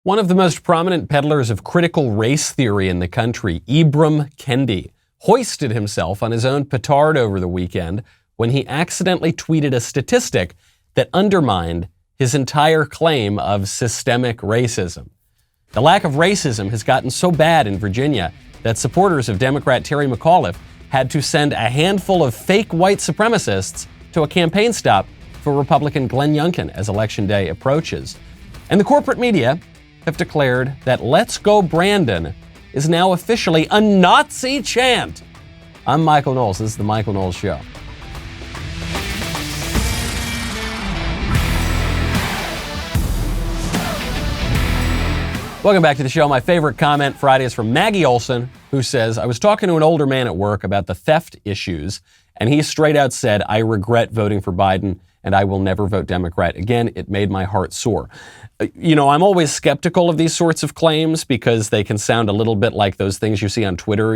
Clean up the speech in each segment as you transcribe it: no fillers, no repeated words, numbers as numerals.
One of the most prominent peddlers of critical race theory in the country, Ibram Kendi, hoisted himself on his own petard over the weekend when he accidentally tweeted a statistic that undermined his entire claim of systemic racism. The lack of racism has gotten so bad in Virginia that supporters of Democrat Terry McAuliffe had to send a handful of fake white supremacists to a campaign stop for Republican Glenn Youngkin as Election Day approaches. And the corporate media have declared that Let's Go Brandon is now officially a Nazi chant. I'm Michael Knowles. This is The Michael Knowles Show. Welcome back to the show. My favorite comment Friday is from Maggie Olson, who says, I was talking to an older man at work about the theft issues, and he straight out said, I regret voting for Biden, and I will never vote Democrat again. It made my heart sore. I'm always skeptical of these sorts of claims because they can sound a little bit like those things you see on Twitter.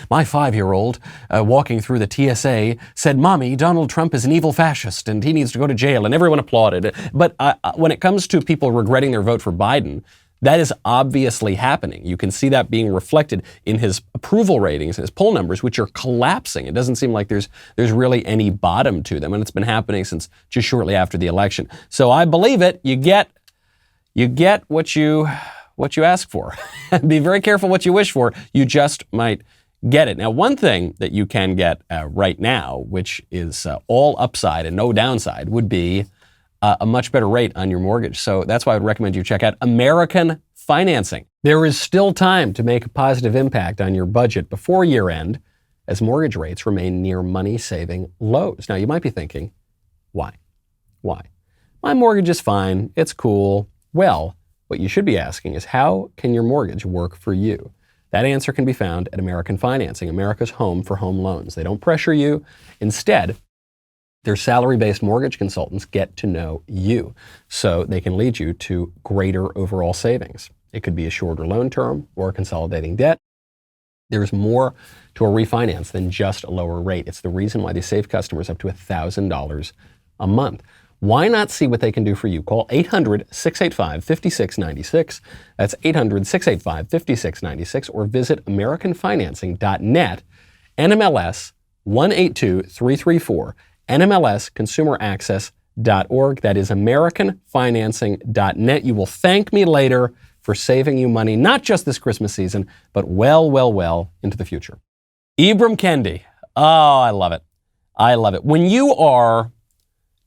My 5-year-old walking through the TSA said, Mommy, Donald Trump is an evil fascist and he needs to go to jail, and everyone applauded. But when it comes to people regretting their vote for Biden, that is obviously happening. You can see that being reflected in his approval ratings and his poll numbers, which are collapsing. It doesn't seem like there's really any bottom to them, and it's been happening since just shortly after the election. So I believe it. You get what you ask for. Be very careful what you wish for. You just might get it. Now, one thing that you can get right now, which is all upside and no downside, would be a much better rate on your mortgage. So that's why I would recommend you check out American Financing. There is still time to make a positive impact on your budget before year end, as mortgage rates remain near money-saving lows. Now, you might be thinking, why? My mortgage is fine. It's cool. Well, what you should be asking is, how can your mortgage work for you? That answer can be found at American Financing, America's home for home loans. They don't pressure you. Instead, their salary-based mortgage consultants get to know you, so they can lead you to greater overall savings. It could be a shorter loan term or consolidating debt. There's more to a refinance than just a lower rate. It's the reason why they save customers up to $1,000 a month. Why not see what they can do for you? Call 800-685-5696. That's 800-685-5696, or visit AmericanFinancing.net, NMLS 182334. NMLSconsumeraccess.org. That is AmericanFinancing.net. You will thank me later for saving you money, not just this Christmas season, but well into the future. Ibram Kendi. Oh, I love it. When you are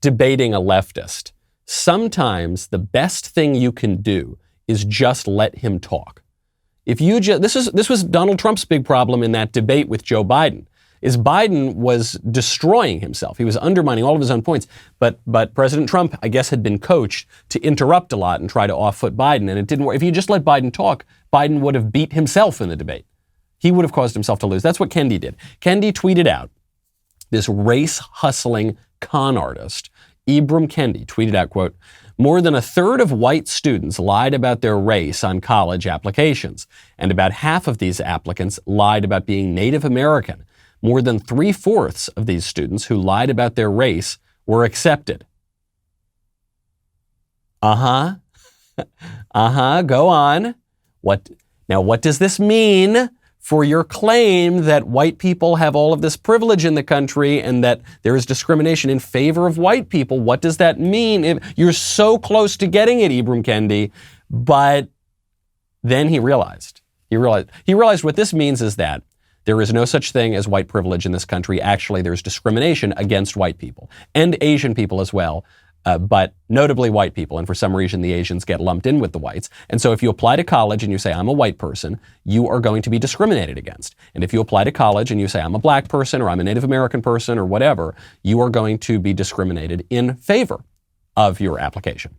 debating a leftist, sometimes the best thing you can do is just let him talk. This was Donald Trump's big problem in that debate with Joe Biden. Is Biden was destroying himself. He was undermining all of his own points. But President Trump, I guess, had been coached to interrupt a lot and try to off-foot Biden, and it didn't work. If he just let Biden talk, Biden would have beat himself in the debate. He would have caused himself to lose. That's what Kendi did. Kendi tweeted out, this race-hustling con artist, Ibram Kendi, tweeted out, quote, more than a third of white students lied about their race on college applications, and about half of these applicants lied about being Native American. More than 3/4 of these students who lied about their race were accepted. Go on. What does this mean for your claim that white people have all of this privilege in the country and that there is discrimination in favor of white people? What does that mean? You're so close to getting it, Ibram Kendi, but then he realized what this means is that there is no such thing as white privilege in this country. Actually, there's discrimination against white people and Asian people as well, but notably white people. And for some reason, the Asians get lumped in with the whites. And so if you apply to college and you say, I'm a white person, you are going to be discriminated against. And if you apply to college and you say, I'm a black person or I'm a Native American person or whatever, you are going to be discriminated in favor of your application.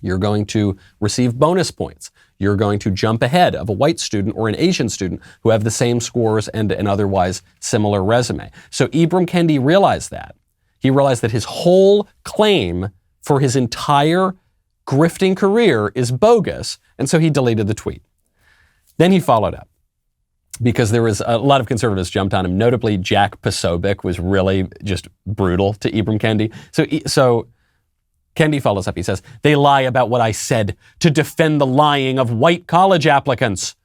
You're going to receive bonus points. You're going to jump ahead of a white student or an Asian student who have the same scores and an otherwise similar resume. So Ibram Kendi realized that. He realized that his whole claim for his entire grifting career is bogus, and so he deleted the tweet. Then he followed up, because there was a lot of conservatives jumped on him. Notably, Jack Posobiec was really just brutal to Ibram Kendi. So Kendi follows up. He says, they lie about what I said to defend the lying of white college applicants.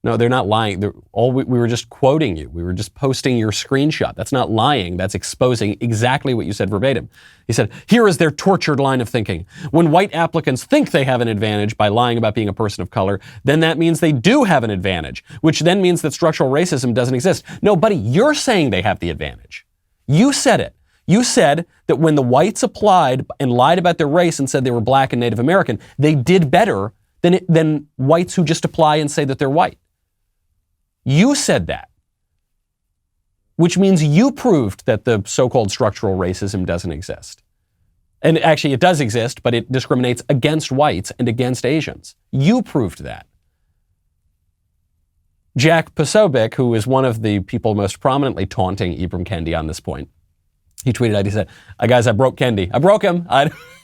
No, they're not lying. We were just quoting you. We were just posting your screenshot. That's not lying. That's exposing exactly what you said verbatim. He said, here is their tortured line of thinking. When white applicants think they have an advantage by lying about being a person of color, then that means they do have an advantage, which then means that structural racism doesn't exist. No, buddy, you're saying they have the advantage. You said it. You said that when the whites applied and lied about their race and said they were black and Native American, they did better than whites who just apply and say that they're white. You said that, which means you proved that the so-called structural racism doesn't exist. And actually it does exist, but it discriminates against whites and against Asians. You proved that. Jack Posobiec, who is one of the people most prominently taunting Ibram Kendi on this point, he tweeted out, he said, guys, I broke Kendi. I broke him.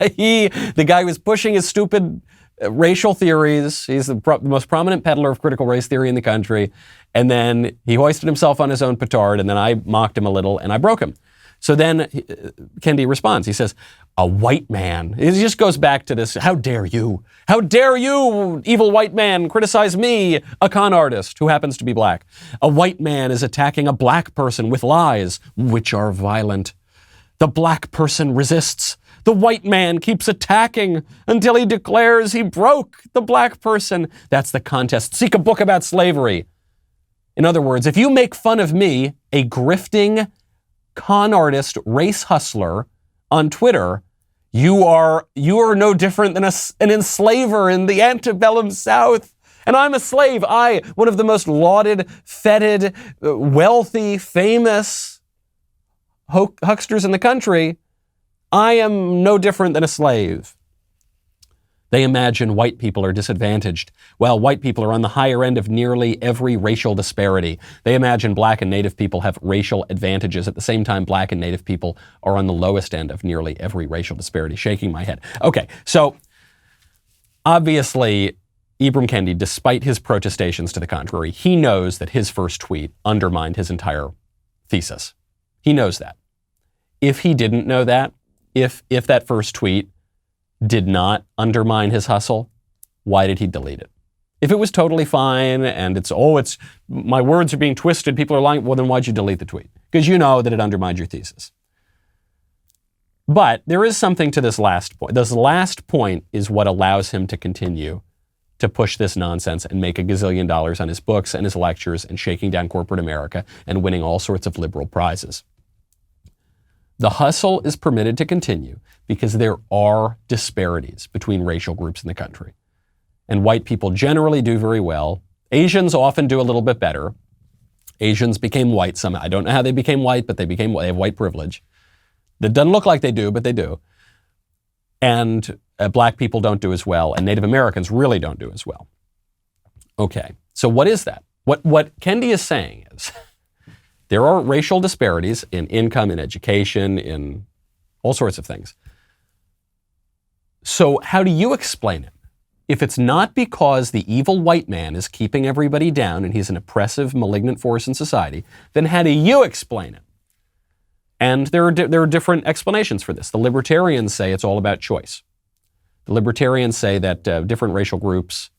The guy was pushing his stupid racial theories. He's the most prominent peddler of critical race theory in the country. And then he hoisted himself on his own petard, and then I mocked him a little, and I broke him. So then Kendi responds. He says, a white man. It just goes back to this, how dare you? How dare you, evil white man, criticize me, a con artist who happens to be black? A white man is attacking a black person with lies, which are violent. The black person resists. The white man keeps attacking until he declares he broke the black person. That's the contest. Seek a book about slavery. In other words, if you make fun of me, a grifting con artist, race hustler on Twitter, you are no different than an enslaver in the antebellum South. And I'm a slave. I, one of the most lauded, feted, wealthy, famous hucksters in the country, I am no different than a slave. They imagine white people are disadvantaged, while white people are on the higher end of nearly every racial disparity. They imagine black and native people have racial advantages. At the same time, black and native people are on the lowest end of nearly every racial disparity. Shaking my head. Okay, so obviously, Ibram Kendi, despite his protestations to the contrary, he knows that his first tweet undermined his entire thesis. He knows that. If he didn't know that, if that first tweet did not undermine his hustle, why did he delete it? If it was totally fine and it's my words are being twisted, people are lying, well then why'd you delete the tweet? Because you know that it undermined your thesis. But there is something to this last point. This last point is what allows him to continue to push this nonsense and make $1 gazillion on his books and his lectures and shaking down corporate America and winning all sorts of liberal prizes. The hustle is permitted to continue because there are disparities between racial groups in the country. And white people generally do very well. Asians often do a little bit better. Asians became white somehow. I don't know how they became white, but they have white privilege. That doesn't look like they do, but they do. And black people don't do as well, and Native Americans really don't do as well. Okay, so what is that? What Kendi is saying is there are racial disparities in income, in education, in all sorts of things. So how do you explain it? If it's not because the evil white man is keeping everybody down and he's an oppressive, malignant force in society, then how do you explain it? And there are different explanations for this. The libertarians say it's all about choice. The libertarians say that different racial groups,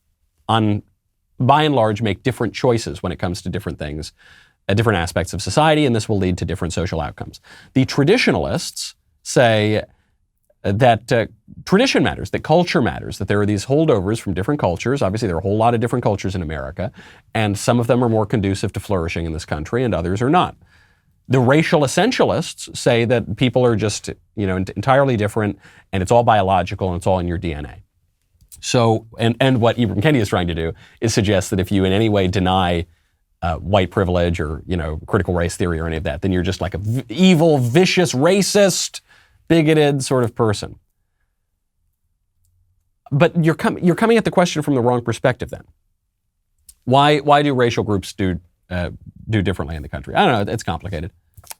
by and large, make different choices when it comes to different things, different aspects of society, and this will lead to different social outcomes. The traditionalists say that tradition matters, that culture matters, that there are these holdovers from different cultures. Obviously, there are a whole lot of different cultures in America, and some of them are more conducive to flourishing in this country, and others are not. The racial essentialists say that people are just, entirely different, and it's all biological, and it's all in your DNA. So, and what Ibram Kendi is trying to do is suggest that if you in any way deny white privilege or, critical race theory or any of that, then you're just like a evil, vicious, racist, bigoted sort of person. But you're coming at the question from the wrong perspective then. Why do racial groups do differently in the country? I don't know. It's complicated,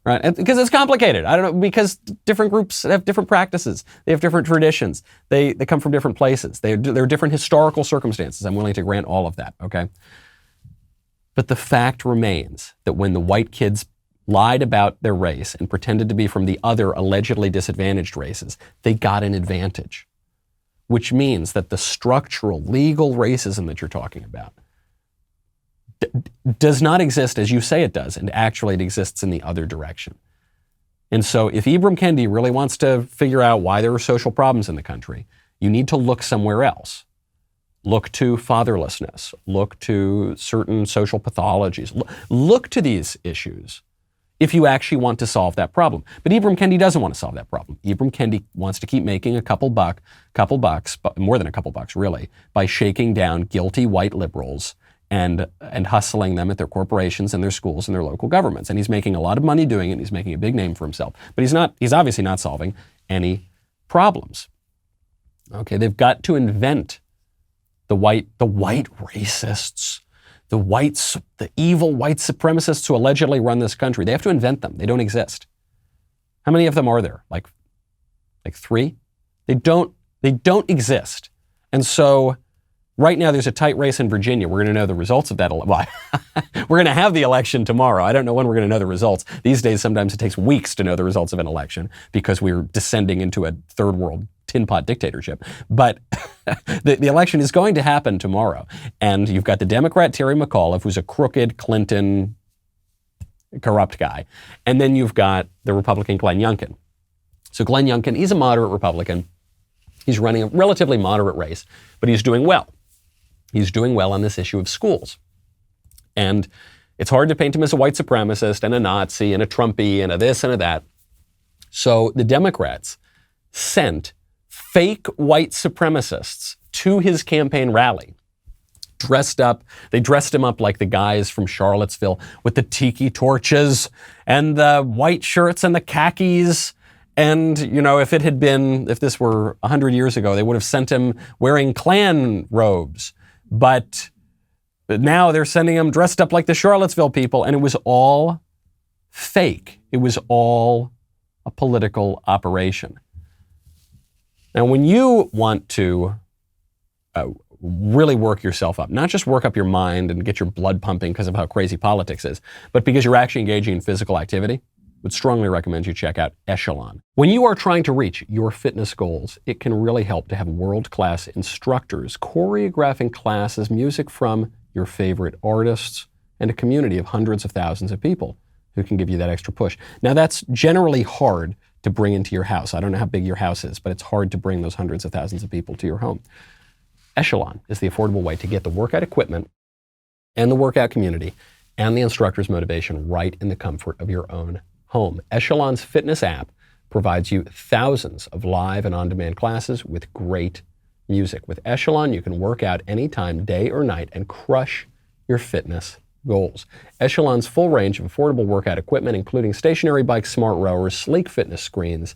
right? Because it's complicated. I don't know, because different groups have different practices. They have different traditions. They come from different places. There are different historical circumstances. I'm willing to grant all of that, okay? But the fact remains that when the white kids lied about their race and pretended to be from the other allegedly disadvantaged races, they got an advantage. Which means that the structural, legal racism that you're talking about does not exist as you say it does, and actually it exists in the other direction. And so if Ibram Kendi really wants to figure out why there are social problems in the country, you need to look somewhere else. Look to fatherlessness. Look to certain social pathologies. Look to these issues if you actually want to solve that problem. But Ibram Kendi doesn't want to solve that problem. Ibram Kendi wants to keep making a couple bucks, more than a couple bucks really, by shaking down guilty white liberals and hustling them at their corporations and their schools and their local governments. And he's making a lot of money doing it, and he's making a big name for himself. But he's obviously not solving any problems. Okay, they've got to invent the white racists, the evil white supremacists who allegedly run this country. They have to invent them. They don't exist. How many of them are there? Like 3? They don't exist. And so right now there's a tight race in Virginia. We're going to know the results of that. Well, we're going to have the election tomorrow. I don't know when we're going to know the results. These days, sometimes it takes weeks to know the results of an election because we're descending into a third world tin pot dictatorship. But the election is going to happen tomorrow. And you've got the Democrat Terry McAuliffe, who's a crooked Clinton corrupt guy. And then you've got the Republican Glenn Youngkin. So Glenn Youngkin, he's a moderate Republican. He's running a relatively moderate race, but he's doing well. He's doing well on this issue of schools. And it's hard to paint him as a white supremacist and a Nazi and a Trumpy and a this and a that. So the Democrats sent fake white supremacists to his campaign rally, dressed up. They dressed him up like the guys from Charlottesville with the tiki torches and the white shirts and the khakis. And, if this were 100 years ago, they would have sent him wearing Klan robes. But now they're sending him dressed up like the Charlottesville people, and it was all fake. It was all a political operation. Now, when you want to really work yourself up, not just work up your mind and get your blood pumping because of how crazy politics is, but because you're actually engaging in physical activity, would strongly recommend you check out Echelon. When you are trying to reach your fitness goals, it can really help to have world-class instructors choreographing classes, music from your favorite artists, and a community of hundreds of thousands of people who can give you that extra push. Now, that's generally hard to bring into your house. I don't know how big your house is, but it's hard to bring those hundreds of thousands of people to your home. Echelon is the affordable way to get the workout equipment and the workout community and the instructor's motivation right in the comfort of your own home. Echelon's fitness app provides you thousands of live and on-demand classes with great music. With Echelon, you can work out anytime, day or night, and crush your fitness goals. Echelon's full range of affordable workout equipment, including stationary bikes, smart rowers, sleek fitness screens,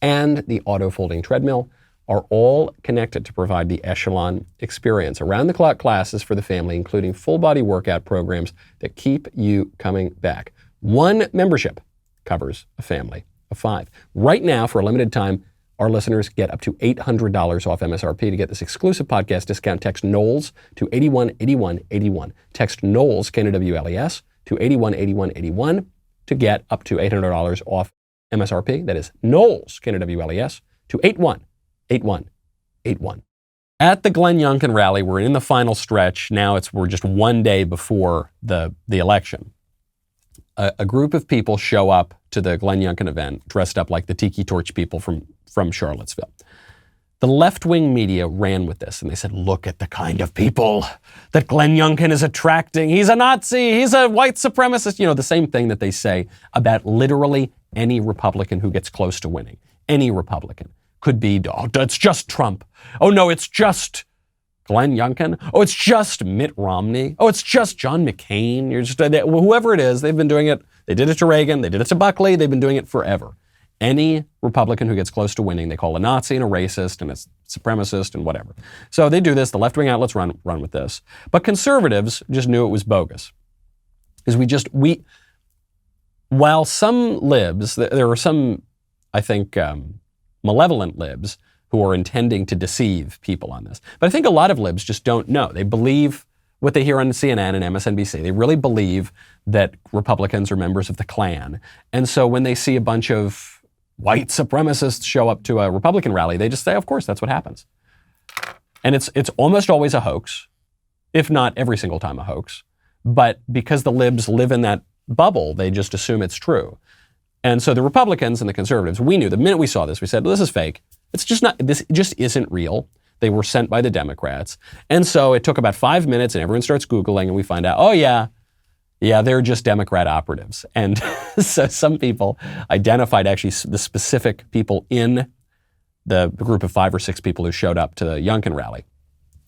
and the auto-folding treadmill, are all connected to provide the Echelon experience. Around-the-clock classes for the family, including full-body workout programs that keep you coming back. One membership covers a family of 5. Right now, for a limited time, our listeners get up to $800 off MSRP. To get this exclusive podcast discount, text Knowles to 818181. Text Knowles, K-N-O-W-L-E-S, to 818181 to get up to $800 off MSRP. That is Knowles, K-N-O-W-L-E-S, to 818181. At the Glenn Youngkin rally, we're in the final stretch. Now we're just one day before the election. A group of people show up to the Glenn Youngkin event dressed up like the Tiki Torch people from Charlottesville. The left-wing media ran with this, and they said, look at the kind of people that Glenn Youngkin is attracting. He's a Nazi. He's a white supremacist. The same thing that they say about literally any Republican who gets close to winning. Any Republican could be, oh, it's just Trump. Oh, no, it's just Glenn Youngkin. Oh, it's just Mitt Romney. Oh, it's just John McCain. Whoever it is, they've been doing it. They did it to Reagan. They did it to Buckley. They've been doing it forever. Any Republican who gets close to winning, they call a Nazi and a racist and a supremacist and whatever. So they do this. The left-wing outlets run with this. But conservatives just knew it was bogus. Because while some libs, there are some, I think, malevolent libs who are intending to deceive people on this. But I think a lot of libs just don't know. They believe what they hear on CNN and MSNBC. They really believe that Republicans are members of the Klan. And so when they see a bunch of white supremacists show up to a Republican rally, they just say, of course, that's what happens. And it's almost always a hoax, if not every single time a hoax. But because the libs live in that bubble, they just assume it's true. And so the Republicans and the conservatives, we knew the minute we saw this, we said, well, this is fake. It's just not, this just isn't real. They were sent by the Democrats. And so it took about 5 minutes and everyone starts Googling and we find out, oh yeah, they're just Democrat operatives. And so some people identified actually the specific people in the group of 5 or 6 people who showed up to the Youngkin rally.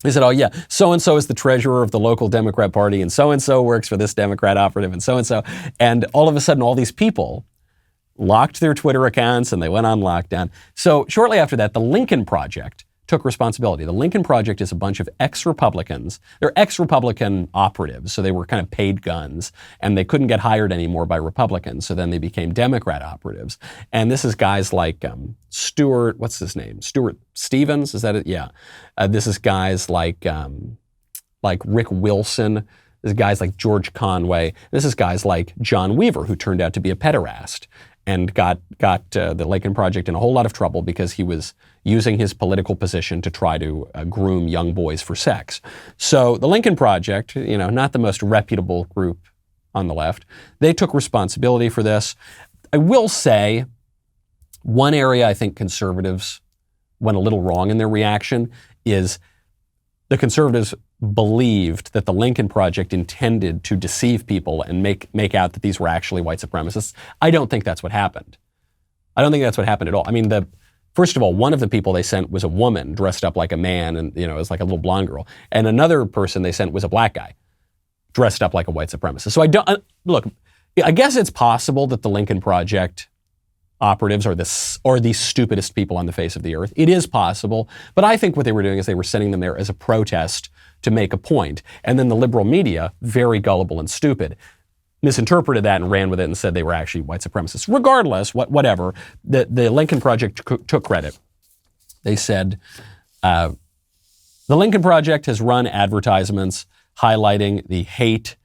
They said, oh yeah, so-and-so is the treasurer of the local Democrat Party and so-and-so works for this Democrat operative and so-and-so. And all of a sudden, all these people locked their Twitter accounts and they went on lockdown. So shortly after that, the Lincoln Project took responsibility. The Lincoln Project is a bunch of ex-Republicans. They're ex-Republican operatives, so they were kind of paid guns, and they couldn't get hired anymore by Republicans, so then they became Democrat operatives. And this is guys like Stuart, what's his name? Stuart Stevens, is that it? Yeah. This is guys like Rick Wilson. This is guys like George Conway. This is guys like John Weaver, who turned out to be a pederast and got the Lincoln Project in a whole lot of trouble because he was using his political position to try to groom young boys for sex. So the Lincoln Project, not the most reputable group on the left, they took responsibility for this. I will say one area I think conservatives went a little wrong in their reaction is the conservatives believed that the Lincoln Project intended to deceive people and make out that these were actually white supremacists. I don't think that's what happened. I don't think that's what happened at all. I mean, first of all, one of the people they sent was a woman dressed up like a man and, it was like a little blonde girl. And another person they sent was a black guy dressed up like a white supremacist. So look, I guess it's possible that the Lincoln Project operatives are the stupidest people on the face of the earth. It is possible, but I think what they were doing is they were sending them there as a protest to make a point. And then the liberal media, very gullible and stupid, misinterpreted that and ran with it and said they were actually white supremacists. Regardless, whatever, the Lincoln Project took credit. They said, the Lincoln Project has run advertisements highlighting the hate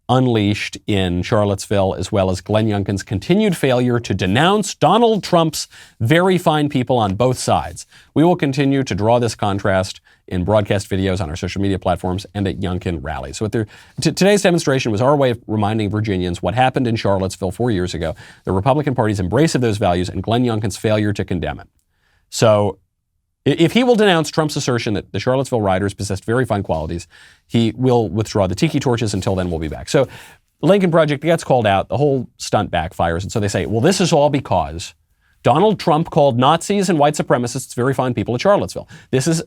unleashed in Charlottesville, as well as Glenn Youngkin's continued failure to denounce Donald Trump's very fine people on both sides. We will continue to draw this contrast in broadcast videos on our social media platforms and at Youngkin rallies. So today's demonstration was our way of reminding Virginians what happened in Charlottesville 4 years ago, the Republican Party's embrace of those values, and Glenn Youngkin's failure to condemn it. So if he will denounce Trump's assertion that the Charlottesville rioters possessed very fine qualities, he will withdraw the tiki torches. Until then, we'll be back. So the Lincoln Project gets called out. The whole stunt backfires. And so they say, well, this is all because Donald Trump called Nazis and white supremacists very fine people at Charlottesville. This is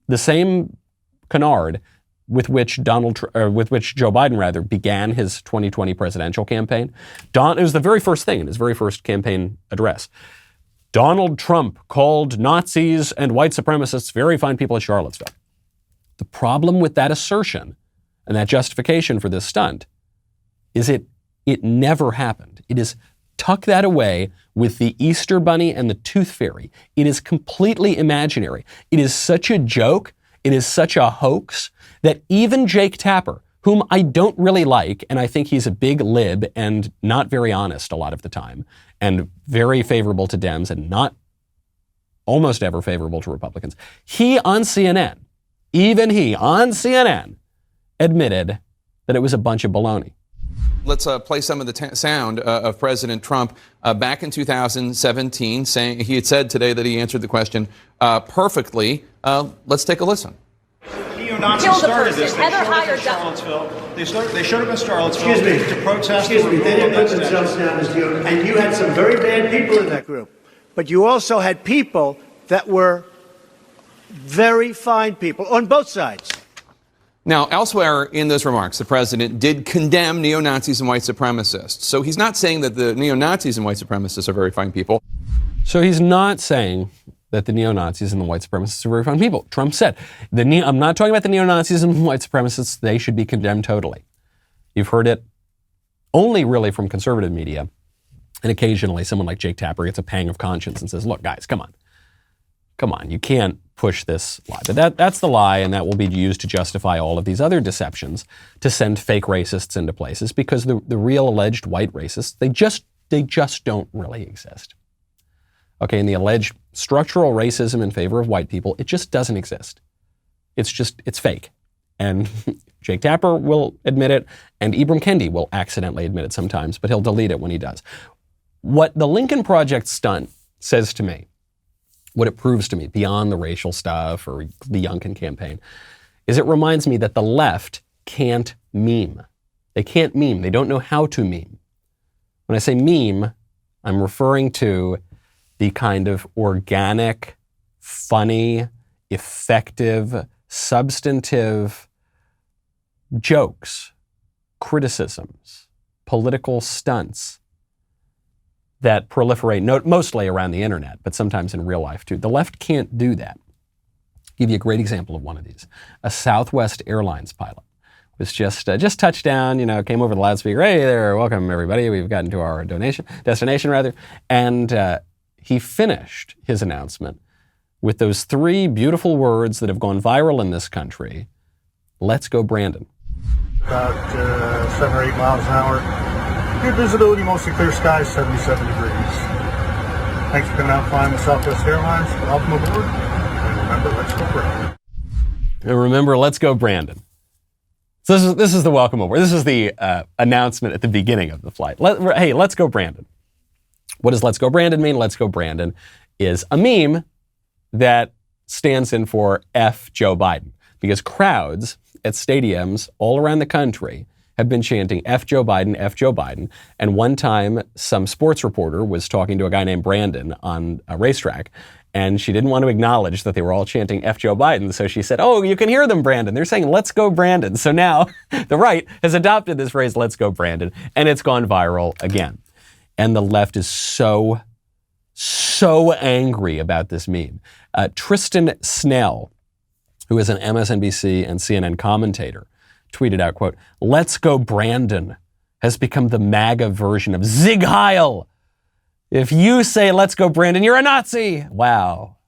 the same canard with which Joe Biden began his 2020 presidential campaign. It was the very first thing in his very first campaign address. Donald Trump called Nazis and white supremacists very fine people at Charlottesville. The problem with that assertion and that justification for this stunt is it never happened. It is tuck that away with the Easter Bunny and the Tooth Fairy. It is completely imaginary. It is such a joke. It is such a hoax that even Jake Tapper, whom I don't really like, and I think he's a big lib and not very honest a lot of the time, and very favorable to Dems and not almost ever favorable to Republicans, he on CNN, admitted that it was a bunch of baloney. Let's play some of the sound of President Trump back in 2017, saying he had said today that he answered the question perfectly. Let's take a listen. Neo-Nazis started this. They showed up in Charlottesville. They showed up in Charlottesville to protest. Excuse me. They didn't put themselves down as neo, and you had some very bad people in that group. But you also had people that were very fine people on both sides. Now, elsewhere in those remarks, the president did condemn neo-Nazis and white supremacists. So he's not saying that the neo-Nazis and white supremacists are very fine people. So he's not saying that the neo-Nazis and the white supremacists are very fine people. Trump said, I'm not talking about the neo-Nazis and white supremacists. They should be condemned totally. You've heard it only really from conservative media. And occasionally someone like Jake Tapper gets a pang of conscience and says, look, guys, come on. You can't push this lie. But that's the lie, and that will be used to justify all of these other deceptions to send fake racists into places, because the real alleged white racists, they just don't really exist. Okay, and the alleged structural racism in favor of white people, it just doesn't exist. It's fake. And Jake Tapper will admit it, and Ibram Kendi will accidentally admit it sometimes, but he'll delete it when he does. What the Lincoln Project stunt says to me, what it proves to me, beyond the racial stuff or the Youngkin campaign, is it reminds me that the left can't meme. They can't meme. They don't know how to meme. When I say meme, I'm referring to the kind of organic, funny, effective, substantive jokes, criticisms, political stunts that proliferate mostly around the internet, but sometimes in real life too. The left can't do that. I'll give you a great example of one of these. A Southwest Airlines pilot was just touched down, came over the loudspeaker. Hey there, welcome everybody. We've gotten to our destination. And he finished his announcement with those three beautiful words that have gone viral in this country. Let's go, Brandon. About 7 or 8 miles an hour. Good visibility, mostly clear skies, 77 degrees. Thanks for coming out and flying with Southwest Airlines. Welcome aboard. And remember, let's go, Brandon. And remember, let's go, Brandon. So this is the welcome aboard. This is the announcement at the beginning of the flight. Hey, let's go, Brandon. What does let's go, Brandon mean? Let's go, Brandon is a meme that stands in for F Joe Biden, because crowds at stadiums all around the country have been chanting F Joe Biden, F Joe Biden. And one time, some sports reporter was talking to a guy named Brandon on a racetrack, and she didn't want to acknowledge that they were all chanting F Joe Biden. So she said, oh, you can hear them, Brandon. They're saying, let's go, Brandon. So now the right has adopted this phrase, let's go, Brandon, and it's gone viral again. And the left is so angry about this meme. Tristan Snell, who is an MSNBC and CNN commentator, tweeted out, quote, let's go, Brandon has become the MAGA version of Sieg Heil. If you say, let's go, Brandon, you're a Nazi. Wow,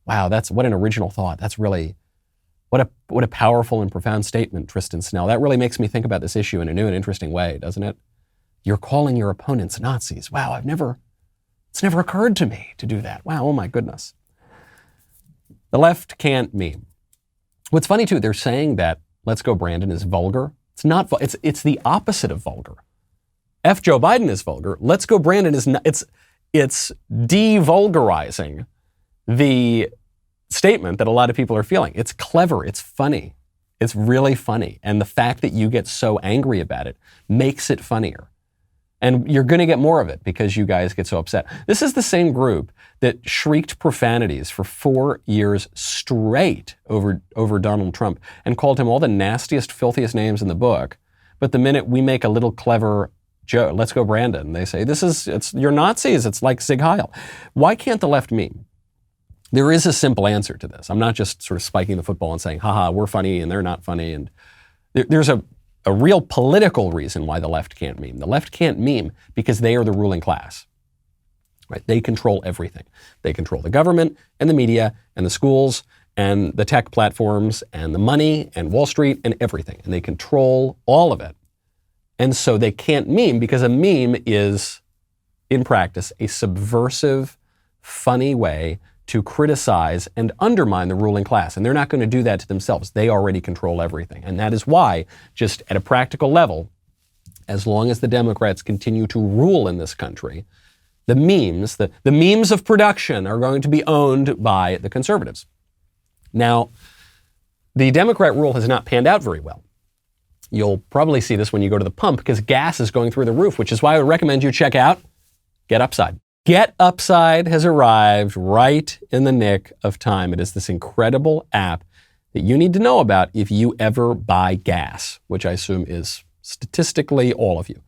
that's what an original thought. That's really, what a powerful and profound statement, Tristan Snell. That really makes me think about this issue in a new and interesting way, doesn't it? You're calling your opponents Nazis. Wow, it's never occurred to me to do that. Wow, oh my goodness. The left can't meme. What's funny too, they're saying that let's go, Brandon is vulgar. It's not, it's the opposite of vulgar. F Joe Biden is vulgar. Let's go, Brandon is not, it's de-vulgarizing the statement that a lot of people are feeling. It's clever, it's funny. It's really funny. And the fact that you get so angry about it makes it funnier. And you're going to get more of it because you guys get so upset. This is the same group that shrieked profanities for 4 years straight over Donald Trump and called him all the nastiest, filthiest names in the book. But the minute we make a little clever joke, let's go, Brandon, they say, you're Nazis. It's like Sieg Heil. Why can't the left meme? There is a simple answer to this. I'm not just sort of spiking the football and saying, haha, we're funny and they're not funny. And there's a real political reason why the left can't meme. The left can't meme because they are the ruling class. Right? They control everything. They control the government and the media and the schools and the tech platforms and the money and Wall Street and everything. And they control all of it. And so they can't meme because a meme is, in practice, a subversive, funny way to criticize and undermine the ruling class. And they're not going to do that to themselves. They already control everything. And that is why, just at a practical level, as long as the Democrats continue to rule in this country, the memes, the memes of production are going to be owned by the conservatives. Now, the Democrat rule has not panned out very well. You'll probably see this when you go to the pump because gas is going through the roof, which is why I would recommend you check out GetUpside. GetUpside has arrived right in the nick of time. It is this incredible app that you need to know about if you ever buy gas, which I assume is statistically all of you.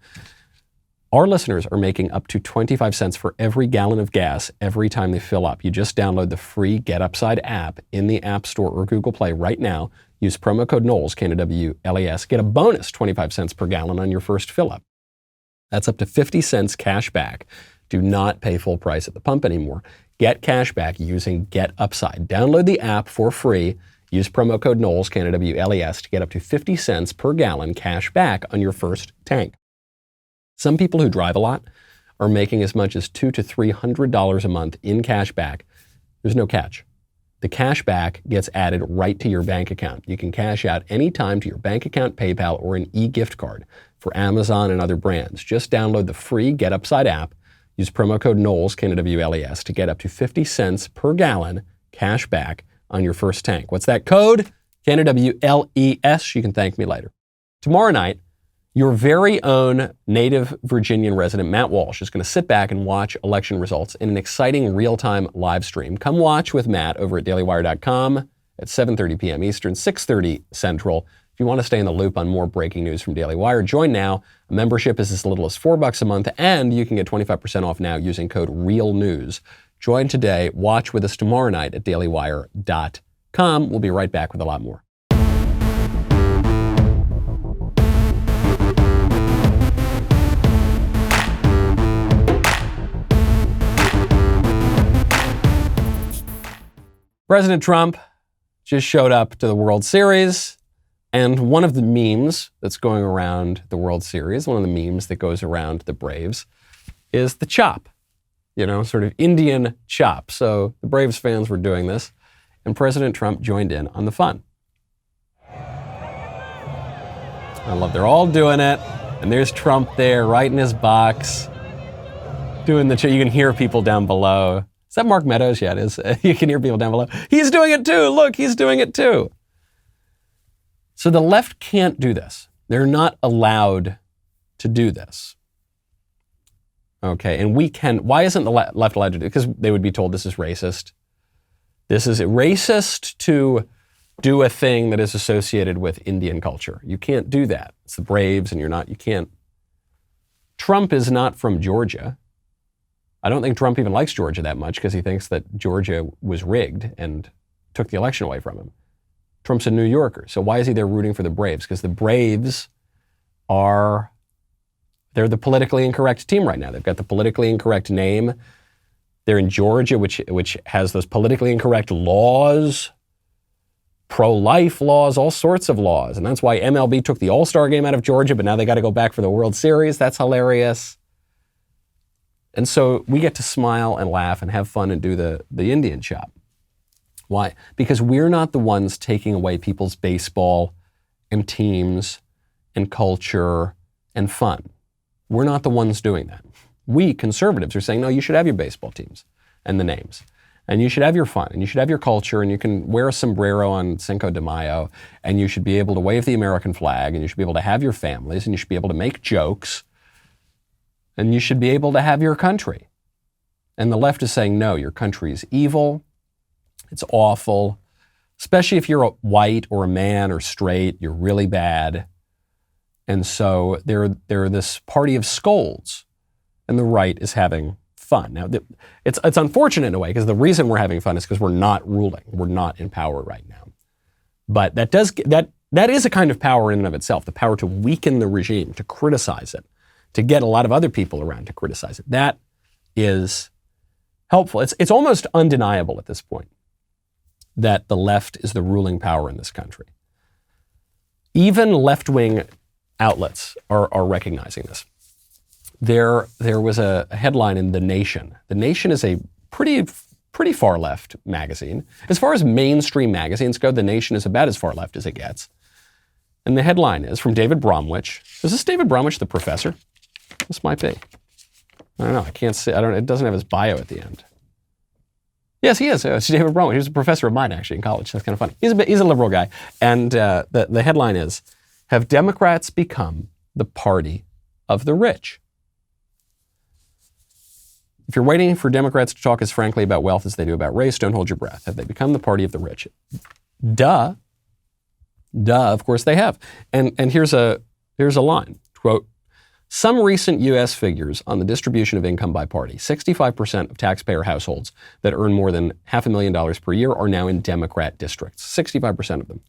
Our listeners are making up to 25 cents for every gallon of gas every time they fill up. You just download the free GetUpside app in the App Store or Google Play right now. Use promo code Knowles, K-N-O-W-L-E-S. Get a bonus 25 cents per gallon on your first fill up. That's up to 50 cents cash back. Do not pay full price at the pump anymore. get cash back using GetUpside. Download the app for free. Use promo code Knowles, Knowles, to get up to 50 cents per gallon cash back on your first tank. Some people who drive a lot are making as much as $200 to $300 a month in cash back. There's no catch. The cash back gets added right to your bank account. You can cash out anytime to your bank account, PayPal, or an e-gift card for Amazon and other brands. Just download the free GetUpside app. Use promo code Knowles, Knowles, to get up to 50 cents per gallon cash back on your first tank. What's that code? Knowles. You can thank me later. Tomorrow night, your very own native Virginian resident, Matt Walsh, is going to sit back and watch election results in an exciting real-time live stream. Come watch with Matt over at dailywire.com at 7:30 p.m. Eastern, 6:30 Central. If you want to stay in the loop on more breaking news from Daily Wire, join now. A membership is as little as $4 a month, and you can get 25% off now using code REALNEWS. Join today. Watch with us tomorrow night at dailywire.com. We'll be right back with a lot more. President Trump just showed up to the World Series, and one of the memes that's going around the World Series, one of the memes that goes around the Braves, is the chop, sort of Indian chop. So the Braves fans were doing this, and President Trump joined in on the fun. I love they're all doing it, and there's Trump there right in his box doing the chop. You can hear people down below. Is that Mark Meadows? Yeah, it is. You can hear people down below. He's doing it too. Look, he's doing it too. So the left can't do this. They're not allowed to do this. Okay, and we can. Why isn't the left allowed to do it? Because they would be told this is racist. This is racist to do a thing that is associated with Indian culture. You can't do that. It's the Braves, and you can't. Trump is not from Georgia. I don't think Trump even likes Georgia that much because he thinks that Georgia was rigged and took the election away from him. Trump's a New Yorker. So why is he there rooting for the Braves? Because the Braves they're the politically incorrect team right now. They've got the politically incorrect name. They're in Georgia, which has those politically incorrect laws, pro-life laws, all sorts of laws. And that's why MLB took the All-Star game out of Georgia, but now they got to go back for the World Series. That's hilarious. And so we get to smile and laugh and have fun and do the Indian chop. Why? Because we're not the ones taking away people's baseball and teams and culture and fun. We're not the ones doing that. We conservatives are saying, no, you should have your baseball teams and the names. And you should have your fun and you should have your culture and you can wear a sombrero on Cinco de Mayo and you should be able to wave the American flag and you should be able to have your families and you should be able to make jokes. And you should be able to have your country. And the left is saying, no, your country is evil. It's awful. Especially if you're a white or a man or straight, you're really bad. And so they're this party of scolds. And the right is having fun. Now, it's unfortunate in a way because the reason we're having fun is because we're not ruling. We're not in power right now. But that is a kind of power in and of itself, the power to weaken the regime, to criticize it, to get a lot of other people around to criticize it. That is helpful. It's almost undeniable at this point that the left is the ruling power in this country. Even left-wing outlets are recognizing this. There was a headline in The Nation. The Nation is a pretty far left magazine. As far as mainstream magazines go, The Nation is about as far left as it gets. And the headline is from David Bromwich. Is this David Bromwich, the professor? This might be. I don't know. I can't see. It doesn't have his bio at the end. Yes, he is. It's David Bromwich. He was a professor of mine, actually, in college. That's kind of funny. He's a liberal guy. And the headline is, have Democrats become the party of the rich? If you're waiting for Democrats to talk as frankly about wealth as they do about race, don't hold your breath. Have they become the party of the rich? Duh. Of course they have. And here's a line, quote, some recent U.S. figures on the distribution of income by party, 65% of taxpayer households that earn more than $500,000 per year are now in Democrat districts, 65% of them.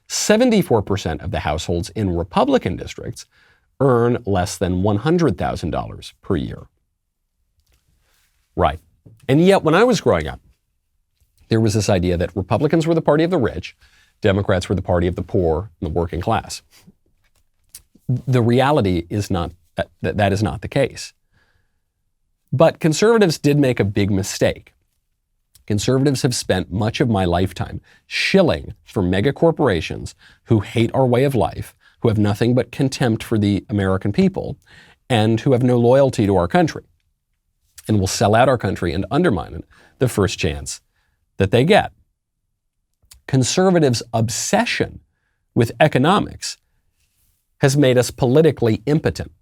74% of the households in Republican districts earn less than $100,000 per year. Right. And yet, when I was growing up, there was this idea that Republicans were the party of the rich, Democrats were the party of the poor and the working class. The reality is not that is not the case. But conservatives did make a big mistake. Conservatives have spent much of my lifetime shilling for mega corporations who hate our way of life, who have nothing but contempt for the American people, and who have no loyalty to our country, and will sell out our country and undermine it the first chance that they get. Conservatives' obsession with economics has made us politically impotent.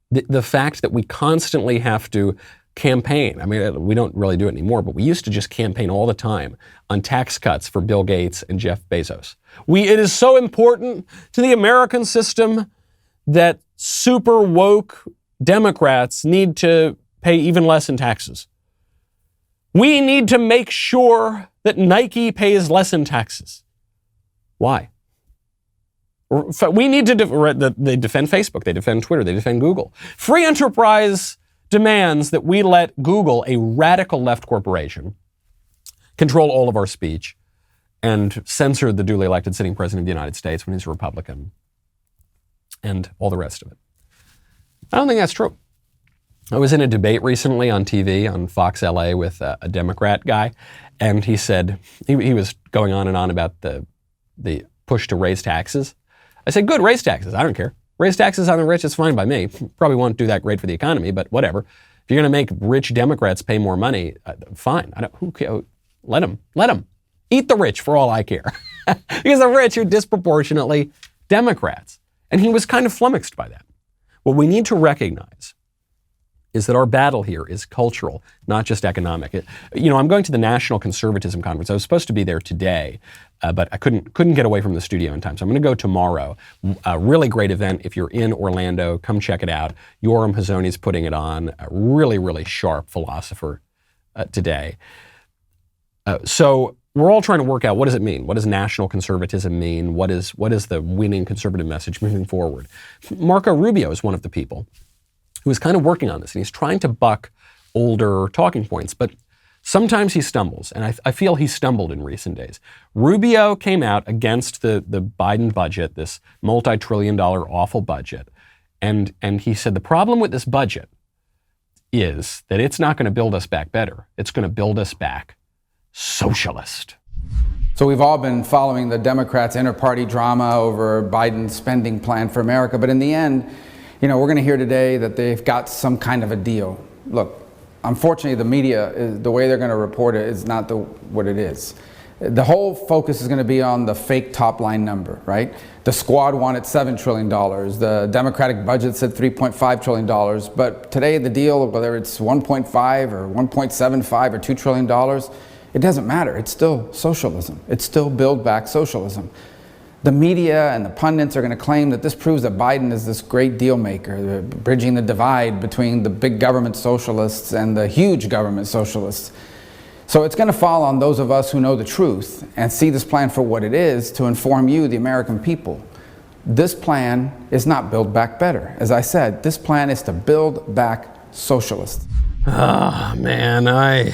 The fact that we constantly have to campaign, I mean, we don't really do it anymore, but we used to just campaign all the time on tax cuts for Bill Gates and Jeff Bezos. It is so important to the American system that super woke Democrats need to pay even less in taxes. We need to make sure that Nike pays less in taxes. Why? We need to, they defend Facebook, they defend Twitter, they defend Google. Free enterprise demands that we let Google, a radical left corporation, control all of our speech and censor the duly elected sitting president of the United States when he's a Republican and all the rest of it. I don't think that's true. I was in a debate recently on TV on Fox LA with a Democrat guy, and he said, he was going on and on about the push to raise taxes. I said, good, raise taxes. I don't care. Raise taxes on the rich, it's fine by me. Probably won't do that great for the economy, but whatever. If you're going to make rich Democrats pay more money, fine. Let them. Eat the rich for all I care. Because the rich are disproportionately Democrats. And he was kind of flummoxed by that. What we need to recognize is that our battle here is cultural, not just economic. I'm going to the National Conservatism Conference. I was supposed to be there today, but I couldn't get away from the studio in time. So I'm going to go tomorrow. A really great event. If you're in Orlando, come check it out. Yoram Hazony's putting it on. A really, really sharp philosopher today. So we're all trying to work out, what does it mean? What does national conservatism mean? What is the winning conservative message moving forward? Marco Rubio is one of the people who is kind of working on this, and he's trying to buck older talking points, but sometimes he stumbles, and I feel he stumbled in recent days. Rubio came out against the Biden budget, this multi-trillion-dollar awful budget, and he said the problem with this budget is that it's not going to build us back better. It's going to build us back socialist. So we've all been following the Democrats' inter-party drama over Biden's spending plan for America, but in the end, we're going to hear today that they've got some kind of a deal. Look, unfortunately, the media, the way they're going to report it is not what it is. The whole focus is going to be on the fake top-line number, right? The squad wanted $7 trillion. The Democratic budget said $3.5 trillion. But today, the deal, whether it's 1.5 or 1.75 or $2 trillion, it doesn't matter. It's still socialism. It's still build back socialism. The media and the pundits are going to claim that this proves that Biden is this great deal maker, bridging the divide between the big government socialists and the huge government socialists. So it's going to fall on those of us who know the truth and see this plan for what it is to inform you, the American people. This plan is not build back better. As I said, this plan is to build back socialist. Oh, man, I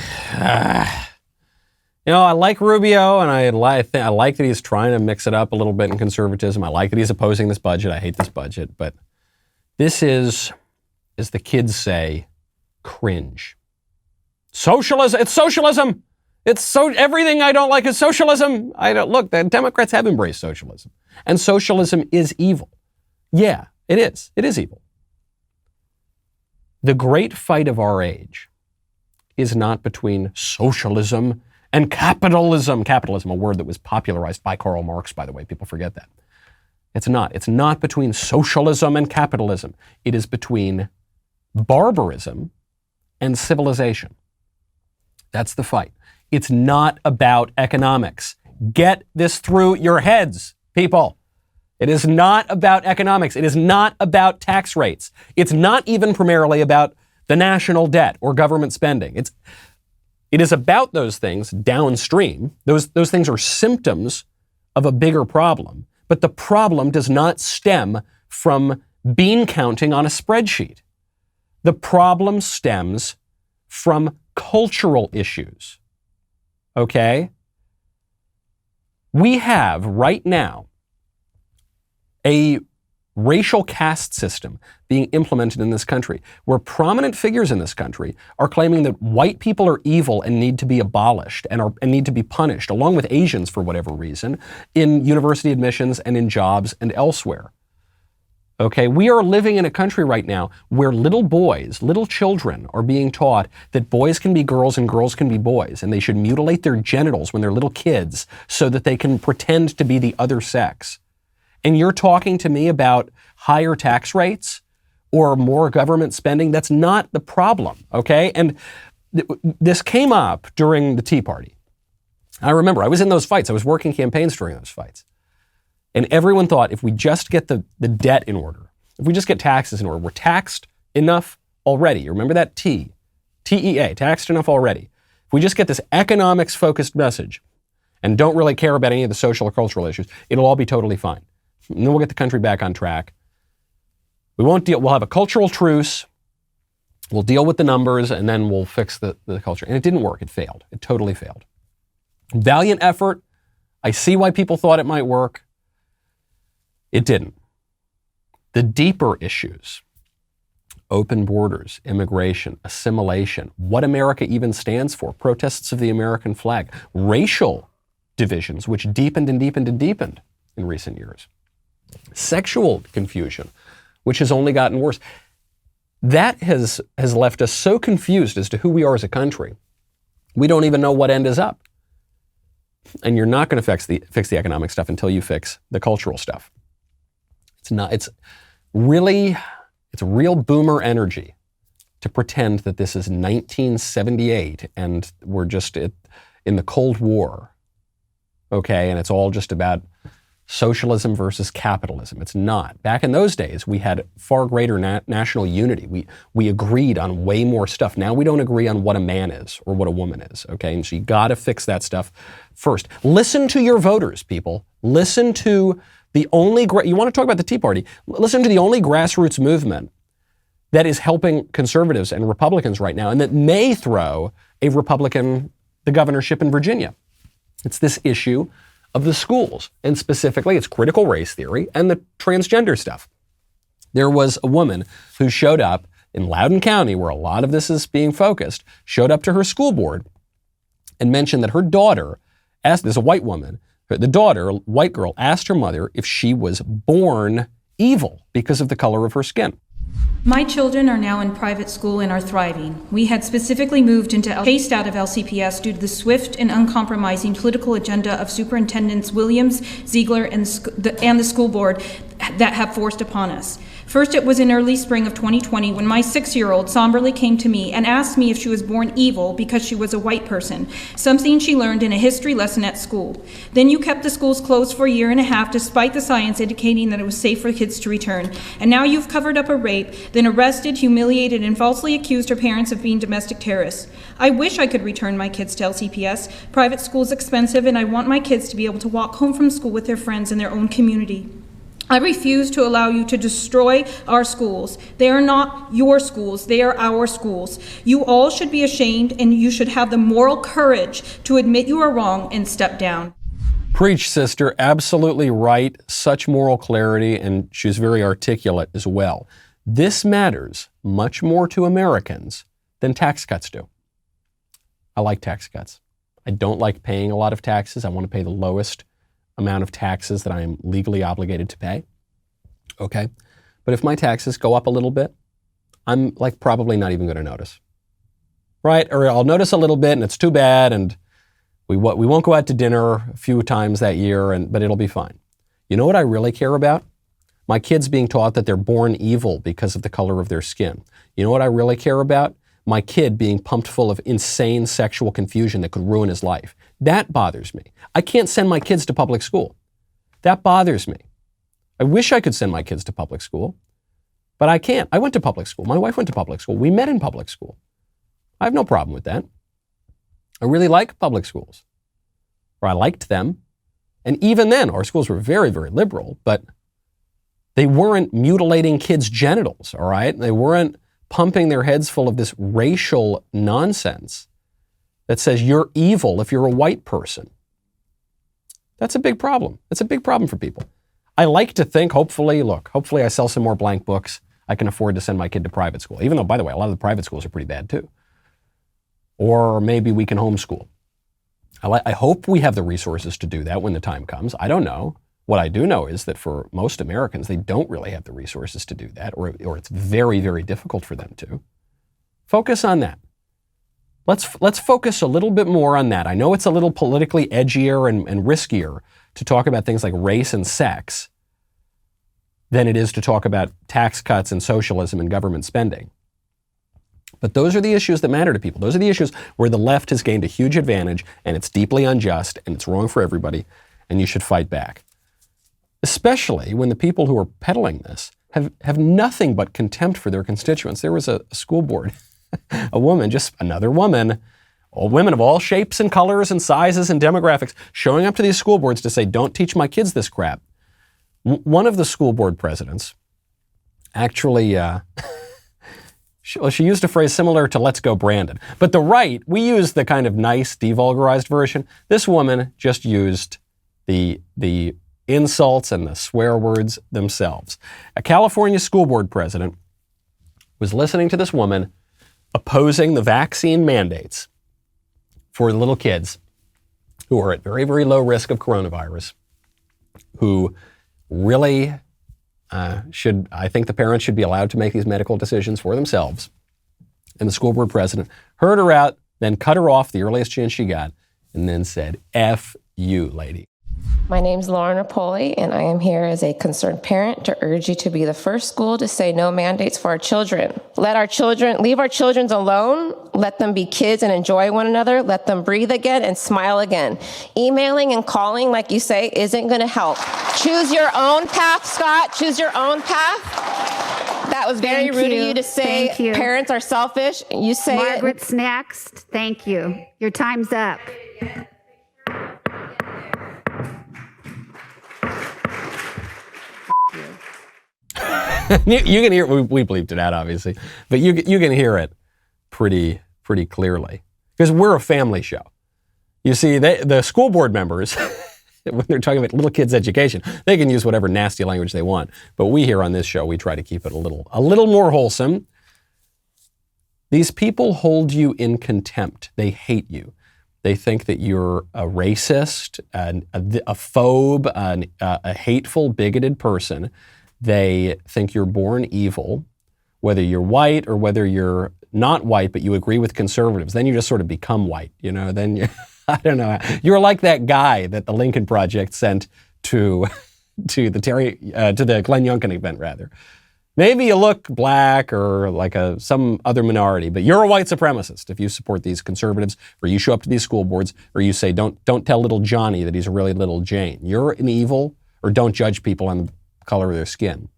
like Rubio, and I like that he's trying to mix it up a little bit in conservatism. I like that he's opposing this budget. I hate this budget. But this is, as the kids say, cringe. Socialism. It's socialism. Everything I don't like is socialism. Look, the Democrats have embraced socialism. And socialism is evil. Yeah, it is. It is evil. The great fight of our age is not between socialism and capitalism. Capitalism, a word that was popularized by Karl Marx, by the way. People forget that. It's not. It's not between socialism and capitalism. It is between barbarism and civilization. That's the fight. It's not about economics. Get this through your heads, people. It is not about economics. It is not about tax rates. It's not even primarily about the national debt or government spending. It is about those things downstream. Those things are symptoms of a bigger problem. But the problem does not stem from bean counting on a spreadsheet. The problem stems from cultural issues. Okay? We have right now a racial caste system being implemented in this country, where prominent figures in this country are claiming that white people are evil and need to be abolished and need to be punished, along with Asians for whatever reason, in university admissions and in jobs and elsewhere. Okay, we are living in a country right now where little boys, little children are being taught that boys can be girls and girls can be boys, and they should mutilate their genitals when they're little kids so that they can pretend to be the other sex. And you're talking to me about higher tax rates or more government spending? That's not the problem, okay? And this came up during the Tea Party. I remember I was in those fights. I was working campaigns during those fights. And everyone thought if we just get the debt in order, if we just get taxes in order, we're taxed enough already. Remember that TEA, taxed enough already. If we just get this economics-focused message and don't really care about any of the social or cultural issues, it'll all be totally fine. And then we'll get the country back on track. We'll have a cultural truce, we'll deal with the numbers, and then we'll fix the culture. And it didn't work. It failed. It totally failed. Valiant effort. I see why people thought it might work. It didn't. The deeper issues, open borders, immigration, assimilation, what America even stands for, protests of the American flag, racial divisions, which deepened and deepened and deepened in recent years, sexual confusion, which has only gotten worse. That has left us so confused as to who we are as a country. We don't even know what end is up. And you're not going to fix the economic stuff until you fix the cultural stuff. It's real boomer energy to pretend that this is 1978 and we're just in the Cold War, okay? And it's all just about socialism versus capitalism. It's not. Back in those days, we had far greater national unity. We agreed on way more stuff. Now we don't agree on what a man is or what a woman is, okay? And so you got to fix that stuff first. Listen to your voters, people. Listen to the only, you want to talk about the Tea Party, listen to the only grassroots movement that is helping conservatives and Republicans right now and that may throw a Republican the governorship in Virginia. It's this issue of the schools, and specifically it's critical race theory and the transgender stuff. There was a woman who showed up in Loudoun County, where a lot of this is being focused, showed up to her school board and mentioned that her daughter asked, there's a white woman, the daughter, a white girl, asked her mother if she was born evil because of the color of her skin. My children are now in private school and are thriving. We had specifically moved chased out of LCPS due to the swift and uncompromising political agenda of Superintendents Williams, Ziegler, and the school board that have forced upon us. First, it was in early spring of 2020 when my 6-year-old somberly came to me and asked me if she was born evil because she was a white person, something she learned in a history lesson at school. Then you kept the schools closed for a year and a half despite the science indicating that it was safe for kids to return. And now you've covered up a rape, then arrested, humiliated, and falsely accused her parents of being domestic terrorists. I wish I could return my kids to LCPS. Private school is expensive, and I want my kids to be able to walk home from school with their friends in their own community. I refuse to allow you to destroy our schools. They are not your schools, they are our schools. You all should be ashamed, and you should have the moral courage to admit you are wrong and step down. Preach, sister. Absolutely right. Such moral clarity, and she's very articulate as well. This matters much more to Americans than tax cuts do. I like tax cuts. I don't like paying a lot of taxes. I want to pay the lowest amount of taxes that I am legally obligated to pay. Okay? But if my taxes go up a little bit, I'm probably not even going to notice. Right? Or I'll notice a little bit and it's too bad and we won't go out to dinner a few times that year, but it'll be fine. You know what I really care about? My kids being taught that they're born evil because of the color of their skin. You know what I really care about? My kid being pumped full of insane sexual confusion that could ruin his life. That bothers me. I can't send my kids to public school. That bothers me. I wish I could send my kids to public school, but I can't. I went to public school. My wife went to public school. We met in public school. I have no problem with that. I really like public schools, or I liked them. And even then, our schools were very, very liberal, but they weren't mutilating kids' genitals, all right? They weren't pumping their heads full of this racial nonsense that says you're evil if you're a white person. That's a big problem. It's a big problem for people. I like to think, hopefully I sell some more blank books. I can afford to send my kid to private school, even though, by the way, a lot of the private schools are pretty bad too. Or maybe we can homeschool. I hope we have the resources to do that when the time comes. I don't know. What I do know is that for most Americans, they don't really have the resources to do that, or it's very, very difficult for them to. Focus on that. Let's focus a little bit more on that. I know it's a little politically edgier and riskier to talk about things like race and sex than it is to talk about tax cuts and socialism and government spending. But those are the issues that matter to people. Those are the issues where the left has gained a huge advantage, and it's deeply unjust, and it's wrong for everybody, and you should fight back. Especially when the people who are peddling this have nothing but contempt for their constituents. There was a school board, a woman, just another woman, all women of all shapes and colors and sizes and demographics, showing up to these school boards to say, don't teach my kids this crap. One of the school board presidents actually, she used a phrase similar to "let's go Brandon." But the right, we use the kind of nice, devulgarized version. This woman just used the insults and the swear words themselves. A California school board president was listening to this woman opposing the vaccine mandates for the little kids who are at very, very low risk of coronavirus, who really I think the parents should be allowed to make these medical decisions for themselves. And the school board president heard her out, then cut her off the earliest chance she got, and then said, F you, lady. My name's Lauren Rapoli, and I am here as a concerned parent to urge you to be the first school to say no mandates for our children. Leave our children alone. Let them be kids and enjoy one another. Let them breathe again and smile again. Emailing and calling, like you say, isn't going to help. Choose your own path, Scott. Choose your own path. That was very rude of you to say parents are selfish. You say Margaret's next. Thank you. Your time's up. You can hear, we bleeped it out obviously, but you can hear it pretty clearly because we're a family show. You see, the school board members, when they're talking about little kids' education, they can use whatever nasty language they want. But we here on this show, we try to keep it a little more wholesome. These people hold you in contempt. They hate you. They think that you're a racist, a phobe, a hateful, bigoted person. They think you're born evil, whether you're white or whether you're not white, but you agree with conservatives. Then you just sort of become white, you know. Then you, I don't know. You're like that guy that the Lincoln Project sent to the Glenn Youngkin event, rather. Maybe you look black or like some other minority, but you're a white supremacist if you support these conservatives, or you show up to these school boards, or you say don't tell little Johnny that he's really little Jane. You're an evil, or don't judge people on the color of their skin.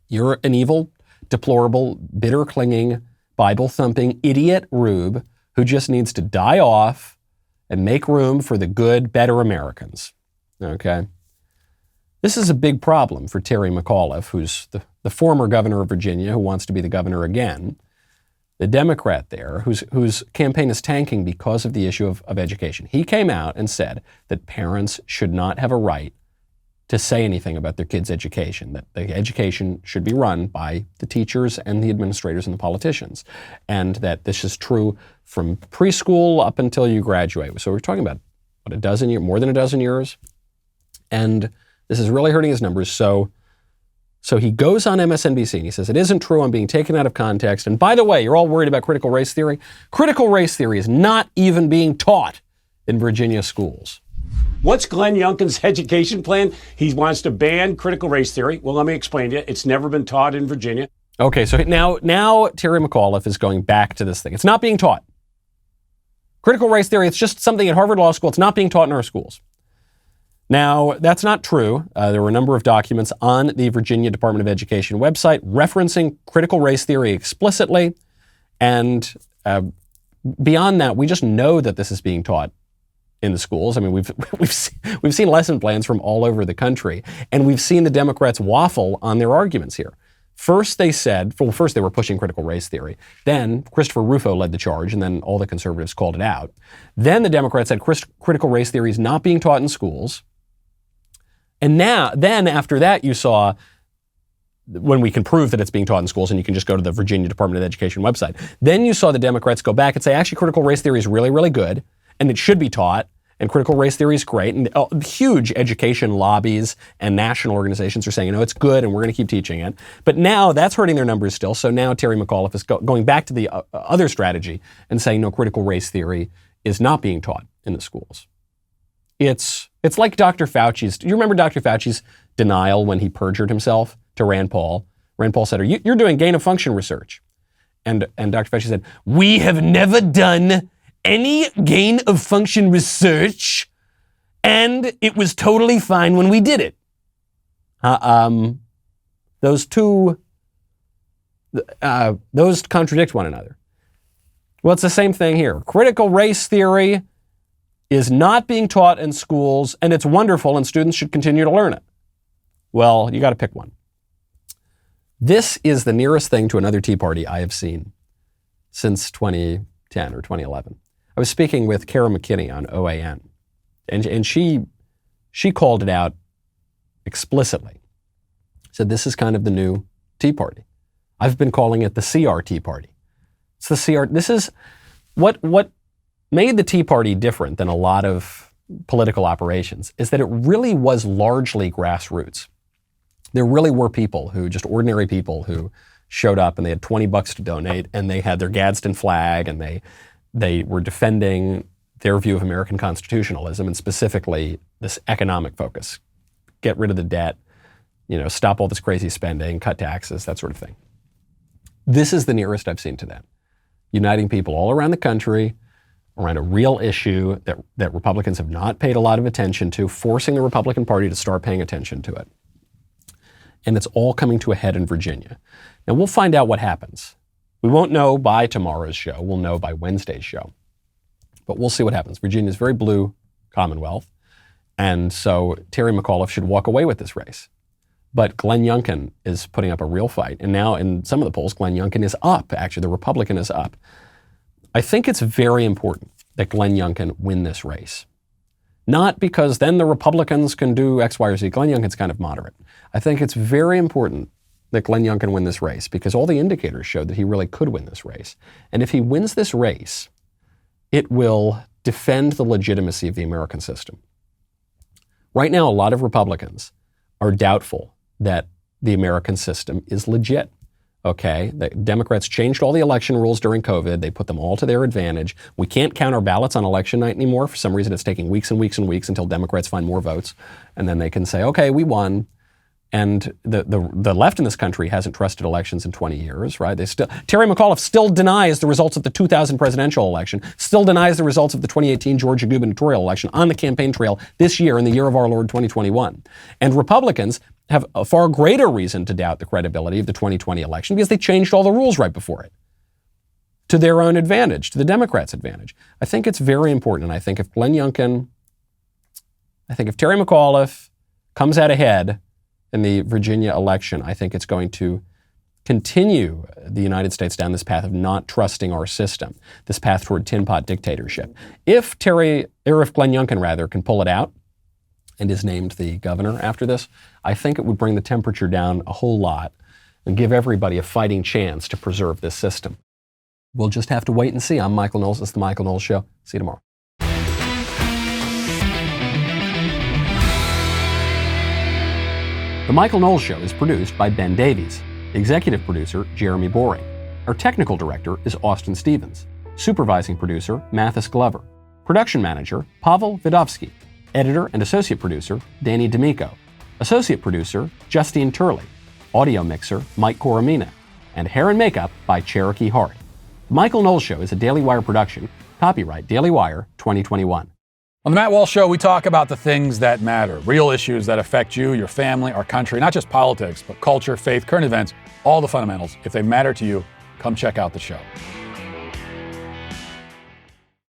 You're an evil, deplorable, bitter clinging, Bible thumping idiot rube who just needs to die off and make room for the good, better Americans. Okay? This is a big problem for Terry McAuliffe, who's the former governor of Virginia, who wants to be the governor again, the Democrat there, whose campaign is tanking because of the issue of education. He came out and said that parents should not have a right to say anything about their kids' education, that the education should be run by the teachers and the administrators and the politicians, and that this is true from preschool up until you graduate. So we're talking about, more than a dozen years, and this is really hurting his numbers. So he goes on MSNBC and he says, it isn't true, I'm being taken out of context. And by the way, you're all worried about critical race theory. Critical race theory is not even being taught in Virginia schools. What's Glenn Youngkin's education plan? He wants to ban critical race theory. Well, let me explain to you. It's never been taught in Virginia. Okay, so now Terry McAuliffe is going back to this thing. It's not being taught. Critical race theory, it's just something at Harvard Law School. It's not being taught in our schools. Now, that's not true. There were a number of documents on the Virginia Department of Education website referencing critical race theory explicitly. And beyond that, we just know that this is being taught in the schools. I mean, we've seen lesson plans from all over the country, and we've seen the Democrats waffle on their arguments here. First they said, well, first they were pushing critical race theory. Then Christopher Rufo led the charge, and then all the conservatives called it out. Then the Democrats said critical race theory is not being taught in schools. And then after that, you saw, when we can prove that it's being taught in schools, and you can just go to the Virginia Department of Education website, then you saw the Democrats go back and say, actually, critical race theory is really, really good, and it should be taught, and critical race theory is great. And huge education lobbies and national organizations are saying, it's good, and we're going to keep teaching it. But now that's hurting their numbers still. So now Terry McAuliffe is going back to the other strategy and saying, no, critical race theory is not being taught in the schools. It's like Dr. Fauci's. Do you remember Dr. Fauci's denial when he perjured himself to Rand Paul? Rand Paul said, you're doing gain of function research. And Dr. Fauci said, we have never done any gain of function research, and it was totally fine when we did it. Those contradict one another. Well, it's the same thing here. Critical race theory is not being taught in schools, and it's wonderful, and students should continue to learn it. Well, you got to pick one. This is the nearest thing to another Tea Party I have seen since 2010 or 2011. I was speaking with Kara McKinney on OAN, and she called it out explicitly. Said this is kind of the new Tea Party. I've been calling it the CRT Party. It's the CR. This is what made the Tea Party different than a lot of political operations is that it really was largely grassroots. There really were people just ordinary people who showed up and they had $20 to donate, and they had their Gadsden flag, and they were defending their view of American constitutionalism, and specifically this economic focus. Get rid of the debt, stop all this crazy spending, cut taxes, that sort of thing. This is the nearest I've seen to that. Uniting people all around the country around a real issue that Republicans have not paid a lot of attention to, forcing the Republican Party to start paying attention to it. And it's all coming to a head in Virginia. Now, we'll find out what happens. We won't know by tomorrow's show. We'll know by Wednesday's show. But we'll see what happens. Virginia's a very blue Commonwealth. And so Terry McAuliffe should walk away with this race. But Glenn Youngkin is putting up a real fight. And now in some of the polls, Glenn Youngkin is up. Actually, the Republican is up. I think it's very important that Glenn Youngkin win this race. Not because then the Republicans can do X, Y, or Z. Glenn Youngkin's kind of moderate. I think it's very important that Glenn Youngkin win this race because all the indicators showed that he really could win this race. And if he wins this race, it will defend the legitimacy of the American system. Right now, a lot of Republicans are doubtful that the American system is legit. Okay, the Democrats changed all the election rules during COVID. They put them all to their advantage. We can't count our ballots on election night anymore. For some reason, it's taking weeks and weeks and weeks until Democrats find more votes. And then they can say, okay, we won. And the left in this country hasn't trusted elections in 20 years, right? Terry McAuliffe still denies the results of the 2000 presidential election, still denies the results of the 2018 Georgia gubernatorial election on the campaign trail this year in the year of our Lord 2021. And Republicans have a far greater reason to doubt the credibility of the 2020 election because they changed all the rules right before it to their own advantage, to the Democrats' advantage. I think it's very important. And I think if Terry McAuliffe comes out ahead in the Virginia election, I think it's going to continue the United States down this path of not trusting our system, this path toward tin pot dictatorship. If Glenn Youngkin can pull it out and is named the governor after this, I think it would bring the temperature down a whole lot and give everybody a fighting chance to preserve this system. We'll just have to wait and see. I'm Michael Knowles. This is The Michael Knowles Show. See you tomorrow. The Michael Knowles Show is produced by Ben Davies. Executive producer, Jeremy Boring. Our technical director is Austin Stevens. Supervising producer, Mathis Glover. Production manager, Pavel Vidovsky. Editor and associate producer, Danny D'Amico. Associate producer, Justine Turley. Audio mixer, Mike Coromina. And hair and makeup by Cherokee Hart. The Michael Knowles Show is a Daily Wire production. Copyright Daily Wire 2021. On the Matt Walsh Show, we talk about the things that matter, real issues that affect you, your family, our country, not just politics, but culture, faith, current events, all the fundamentals. If they matter to you, come check out the show.